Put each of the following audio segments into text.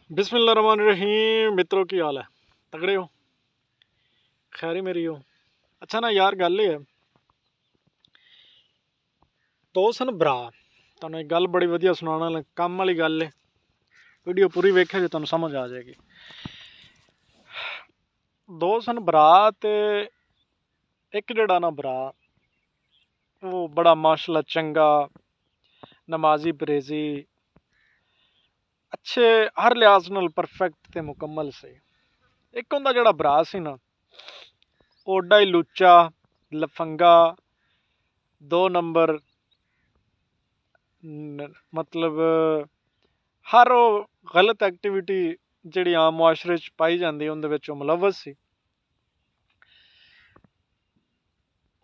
बिस्मिल्लाहिर्रहमानिर्रहीम। मित्रों की हाल है? तगड़े हो? खैर ही मेरी हो। अच्छा ना यार, गल है दो सन भरा। तुहानू एक गल बड़ी वधिया सुनाना, काम वाली गल है। वीडियो पूरी वेखे जो तुहानू समझ आ जाएगी। दो सन भरा ते एक जेड़ा ना भरा वो बड़ा माशाल्लाह चंगा, नमाजी, परहेजी, अच्छे हर लिहाज नाल परफेक्ट ते मुकम्मल से। एक उंदा जेड़ा भरा सी ना, ओडा ही लुच्चा, लफंगा, 2 नंबर, मतलब हर गलत एक्टिविटी जिहड़ी आम मुआशरे च पाई जाती उंदे विच मुलवस सी।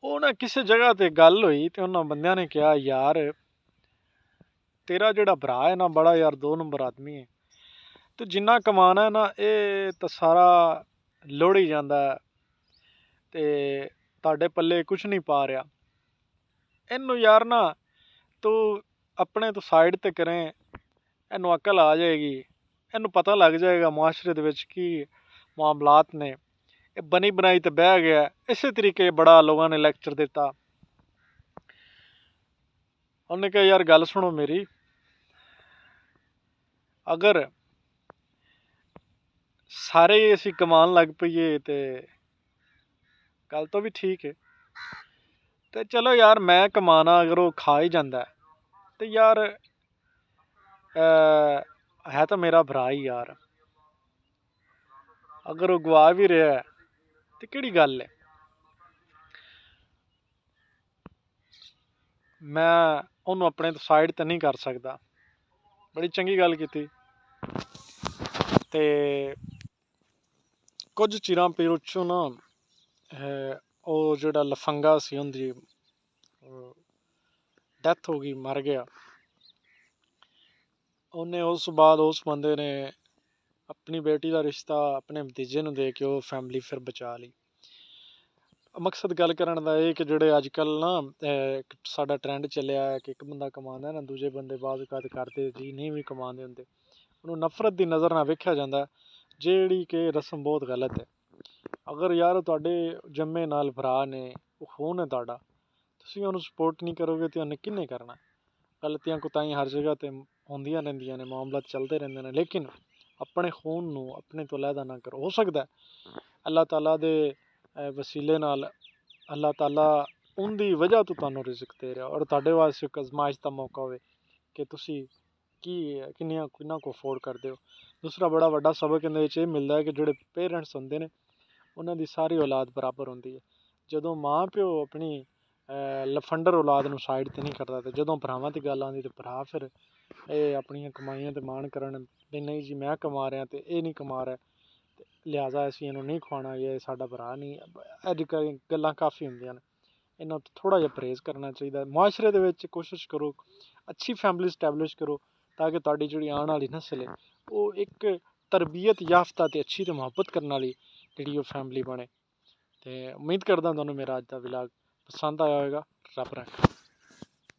ਉਹ ना किसी जगह ते गल हुई तो उन्होंने बंदियां ने कहा, यार तेरा जेड़ा भरा है ना बड़ा यार 2 नंबर आदमी है, तो जिन्ना कमाना है ना ये तो सारा लुढ़ ही जाता है ते तुहाडे पल्ले कुछ नहीं पा रहा। इनू यार ना तू अपने तो साइड ते करें, इनू अकल आ जाएगी, इनू पता लग जाएगा मुआशरे दे विच की मामलात ने। ये बनी बनाई तो बह गया। इस तरीके बड़ा लोगों ने लैक्चर दिता। उन्हें कहा, यार गल सुनो मेरी, अगर सारे असी कमान लग पईए तो गल तो भी ठीक है। तो चलो यार मैं कमाना, अगर वो खा ही जाता तो यार है तो मेरा भरा ही यार। अगर वो गवा भी रहा है तो केड़ी गल है। मैं उन्होंने अपने तो साइड तो नहीं कर सकता। बड़ी चंगी गल की। कुछ चिरां पिछों ना वो जेड़ा लफंगा सी उंदी डैथ हो गई, मर गया। उन्हें उस बाद उस बंदे ने अपनी बेटी का रिश्ता अपने भतीजे नूं दे के वो फैमिली फिर बचा ली। मकसद गल करन दा एह् कि जेह्ड़े अजकल ना इक साडा ट्रेंड चलेआ है कि एक बंदा कमांदा है ना, दूजे बंदे बाद करदे जी नहीं भी कमांदे हुंदे, उन्होंने नफरत की नज़र नाल वेख्या जांदा, जेह्ड़ी कि रस्म बहुत गलत है। अगर यार तुहाडे जम्मे नाल भरा ने, वो खून है तुहाडा, तुसीं उहनूं सपोर्ट नहीं करोगे तो उन्हें किन्ने करना। गलतियां कुताहियां हर जगह ते होंदियां रहिंदियां ने, मामलात चलते रहंदे ने, लेकिन अपने खून नूं अपने तो अलहदा ना करो। हो सकदा है अल्लाह ताला दे वसीले नाल अल्लाह ताला उनदी वजह तो तुहानूं रिज़्क दे रहा और तुहाडे वास्ते इक अज़माइश दा मौका होवे कि तुसीं किन्ना को अफोर्ड करदे हो। दूसरा बड़ा वड्डा सबक इहदे विच एह् मिलदा है कि जेह्ड़े पेरेंट्स होंदे ने उन्हां दी सारी औलाद बराबर होंदी है। जदों माँ प्यो अपनी लफंडर औलाद नूं साइड ते नहीं करदा, ते जदों भरावां दी गल्ल आंदी ते भरा फिर अपनियां कमाइयां ते मान करन भी नहीं जी मैं कमा रहा ते एह् नहीं कमा रहा, लिहाजा असीं इहनूं नहीं खुआना, ये साडा भरा नहीं। अजकल गल्लां काफ़ी होंदियां ने, इन्हां तो थोड़ा जिहा परहेज़ करना चाहिए। मुआशरे दे विच कोशिश करो अच्छी फैमिली स्टैबलिश करो, ताकि तुहाडी जेह्ड़ी आने आह्ली नस्ल है ओह् एक तरबियत याफ्ता ते अच्छी ते मुहब्बत करने आह्ली जेह्ड़ी ओह् फैमिली बने। ते उम्मीद करदा तुहानूं मेरा अज्ज दा व्लॉग पसंद आया होएगा। रब रखा।